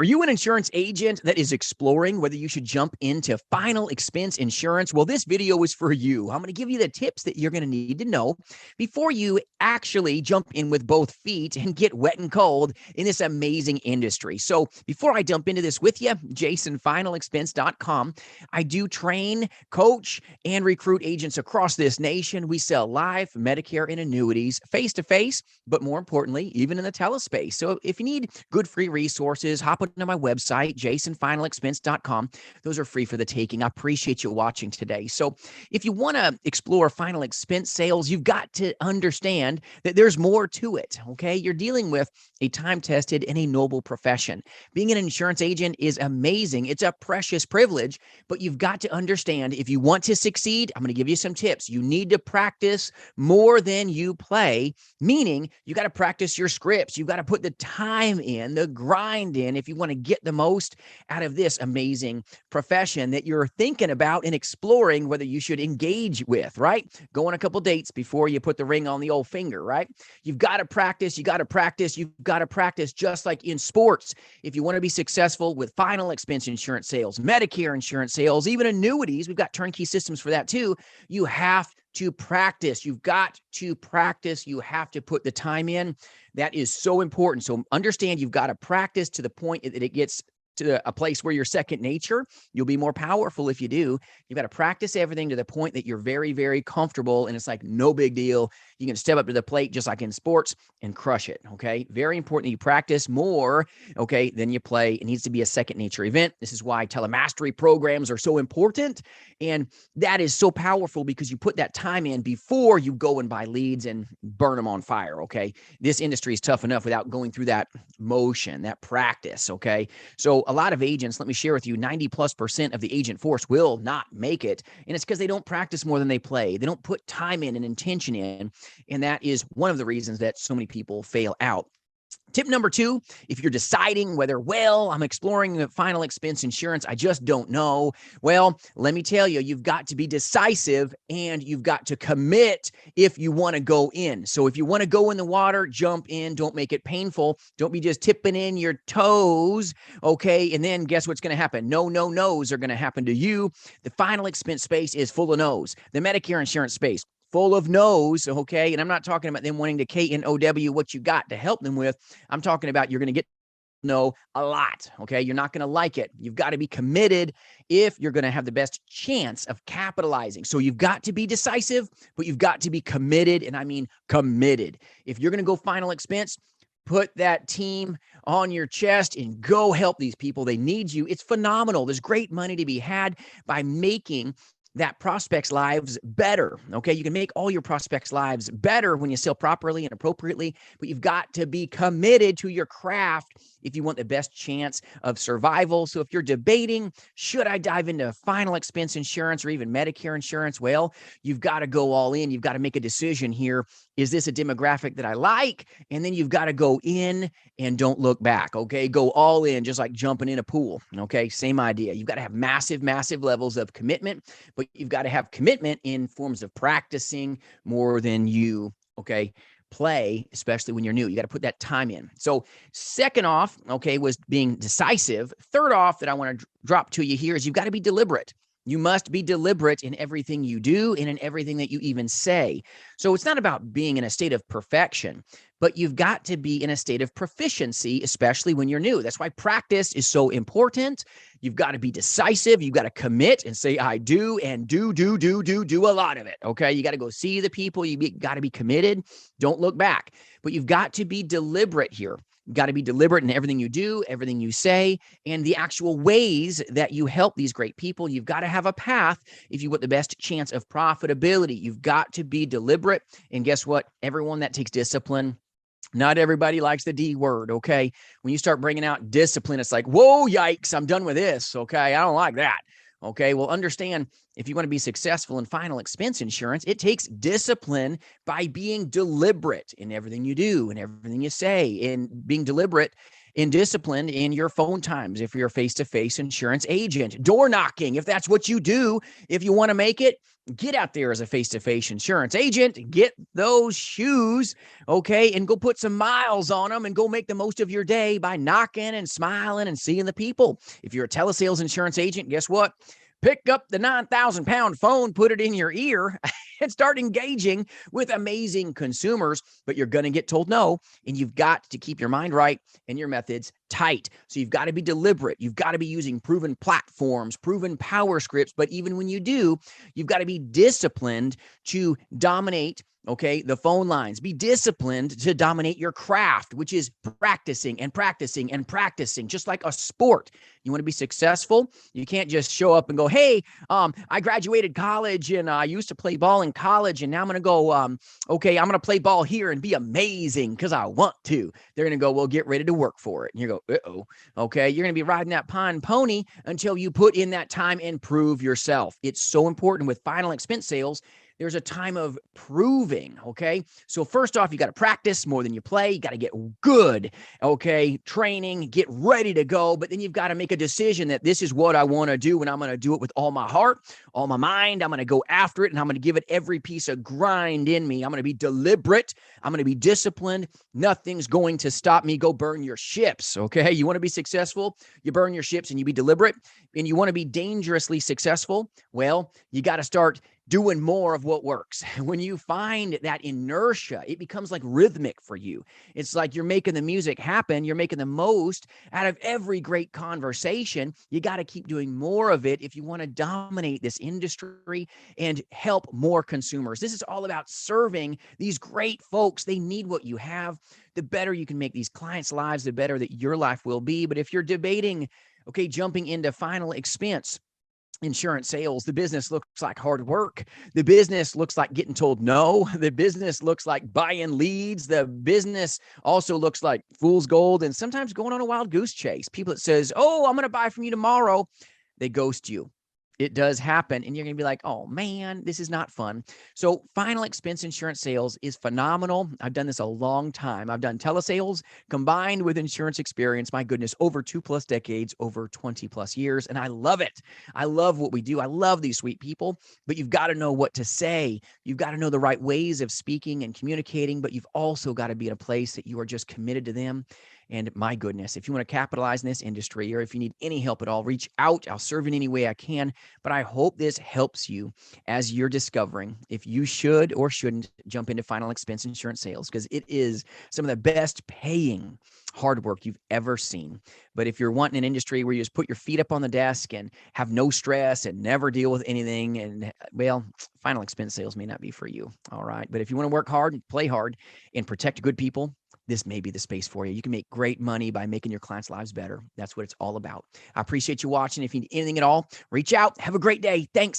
Are you an insurance agent that is exploring whether you should jump into final expense insurance? Well, this video is for you. I'm going to give you the tips that you're going to need to know before you actually jump in with both feet and get wet and cold in this amazing industry. So before I jump into this with you, jasonfinalexpense.com, I do train, coach, and recruit agents across this nation. We sell life, Medicare, and annuities face-to-face, but more importantly, even in the telespace. So if you need good free resources, hop on my website, jasonfinalexpense.com. Those are free for the taking. I appreciate you watching today. So if you want to explore final expense sales, you've got to understand that there's more to it, okay? You're dealing with a time-tested and a noble profession. Being an insurance agent is amazing. It's a precious privilege, but you've got to understand if you want to succeed, I'm going to give you some tips. You need to practice more than you play, meaning you got to practice your scripts. You've got to put the time in, the grind in, if you want to get the most out of this amazing profession that you're thinking about and exploring whether you should engage with, right? Go on a couple dates before you put the ring on the old finger, right? You've got to practice. You got to practice. You've got to practice just like in sports. If you want to be successful with final expense insurance sales, Medicare insurance sales, even annuities, we've got turnkey systems for that too. You have to practice. You've got to practice. You have to put the time in. That is so important. So understand you've got to practice to the point that it gets to a place where you're second nature. You'll be more powerful if you do. You've got to practice everything to the point that you're very, very comfortable and it's like no big deal. You can step up to the plate just like in sports and crush it, okay? Very important that you practice more, okay, than you play. It needs to be a second nature event. This is why telemastery programs are so important. And that is so powerful because you put that time in before you go and buy leads and burn them on fire, okay? This industry is tough enough without going through that motion, that practice, okay? So a lot of agents, let me share with you, 90+% of the agent force will not make it. And it's because they don't practice more than they play. They don't put time in and intention in. And that is one of the reasons that so many people fail out. Tip number 2, if you're deciding whether, well, I'm exploring the final expense insurance, I just don't know. Well, let me tell you, you've got to be decisive and you've got to commit if you want to go in. So if you want to go in the water, jump in. Don't make it painful. Don't be just tipping in your toes, okay? And then guess what's going to happen? No's are going to happen to you. The final expense space is full of no's. The Medicare insurance space, full of no's, okay? And I'm not talking about them wanting to K-N-O-W what you got to help them with. I'm talking about you're going to get no a lot, okay? You're not going to like it. You've got to be committed if you're going to have the best chance of capitalizing. So you've got to be decisive, but you've got to be committed, and I mean committed. If you're going to go final expense, put that team on your chest and go help these people. They need you. It's phenomenal. There's great money to be had by making that prospects' lives better, okay? You can make all your prospects' lives better when you sell properly and appropriately, but you've got to be committed to your craft if you want the best chance of survival. So if you're debating, should I dive into final expense insurance or even Medicare insurance? Well, you've got to go all in. You've got to make a decision here. Is this a demographic that I like? And then you've got to go in and don't look back, okay? Go all in, just like jumping in a pool, okay? Same idea. You've got to have massive, massive levels of commitment, but you've got to have commitment in forms of practicing more than you, okay, play, especially when you're new. You got to put that time in. So second off, okay, was being decisive. Third off that I want to drop to you here is you've got to be deliberate. You must be deliberate in everything you do and in everything that you even say. So it's not about being in a state of perfection, but you've got to be in a state of proficiency, especially when you're new. That's why practice is so important. You've got to be decisive. You've got to commit and say, I do, and do a lot of it. Okay. You got to go see the people. You got to be committed. Don't look back, but you've got to be deliberate here. You've got to be deliberate in everything you do, everything you say, and the actual ways that you help these great people. You've got to have a path if you want the best chance of profitability. You've got to be deliberate. And guess what? Everyone that takes discipline, not everybody likes the D word, okay? When you start bringing out discipline, it's like, whoa, yikes, I'm done with this, okay? I don't like that, okay? Well, understand, if you want to be successful in final expense insurance, it takes discipline by being deliberate in everything you do and everything you say, and being deliberate and disciplined in your phone times if you're a face-to-face insurance agent. Door knocking, if that's what you do, if you want to make it, Get out there as a face-to-face insurance agent, get those shoes, okay, and go put some miles on them and go make the most of your day by knocking and smiling and seeing the people. If you're a telesales insurance agent, guess what? Pick up the 9,000-pound phone, put it in your ear, and start engaging with amazing consumers. But you're going to get told no, and you've got to keep your mind right and your methods tight. So you've got to be deliberate. You've got to be using proven platforms, proven power scripts. But even when you do, you've got to be disciplined to dominate, okay, the phone lines. Be disciplined to dominate your craft, which is practicing and practicing and practicing, just like a sport. You want to be successful? You can't just show up and go, hey, I graduated college and I used to play ball in college, and now I'm going to go, okay, I'm going to play ball here and be amazing because I want to. They're going to go, well, get ready to work for it. And you go, uh-oh, okay, you're going to be riding that pine pony until you put in that time and prove yourself. It's so important with final expense sales. There's a time of proving, okay? So first off, you got to practice more than you play. You got to get good, okay? Training, get ready to go. But then you've got to make a decision that this is what I want to do, and I'm going to do it with all my heart, all my mind. I'm going to go after it, and I'm going to give it every piece of grind in me. I'm going to be deliberate. I'm going to be disciplined. Nothing's going to stop me. Go burn your ships, okay? You want to be successful? You burn your ships and you be deliberate. And you want to be dangerously successful? Well, you got to start doing more of what works. When you find that inertia, it becomes like rhythmic for you. It's like you're making the music happen. You're making the most out of every great conversation. You got to keep doing more of it if you want to dominate this industry and help more consumers. This is all about serving these great folks. They need what you have. The better you can make these clients' lives, the better that your life will be. But if you're debating, okay, jumping into final expense insurance sales, the business looks like hard work. The business looks like getting told no. The business looks like buying leads. The business also looks like fool's gold and sometimes going on a wild goose chase. People that says, oh, I'm going to buy from you tomorrow. They ghost you. It does happen. And you're going to be like, oh man, this is not fun. So final expense insurance sales is phenomenal. I've done this a long time. I've done telesales combined with insurance experience. My goodness, over 2+ decades, over 20+ years. And I love it. I love what we do. I love these sweet people, but you've got to know what to say. You've got to know the right ways of speaking and communicating, but you've also got to be in a place that you are just committed to them. And my goodness, if you want to capitalize in this industry, or if you need any help at all, reach out. I'll serve in any way I can. But I hope this helps you as you're discovering if you should or shouldn't jump into final expense insurance sales, because it is some of the best paying hard work you've ever seen. But if you're wanting an industry where you just put your feet up on the desk and have no stress and never deal with anything, and well, final expense sales may not be for you. All right. But if you want to work hard, play hard, and protect good people, this may be the space for you. You can make great money by making your clients' lives better. That's what it's all about. I appreciate you watching. If you need anything at all, reach out. Have a great day. Thanks.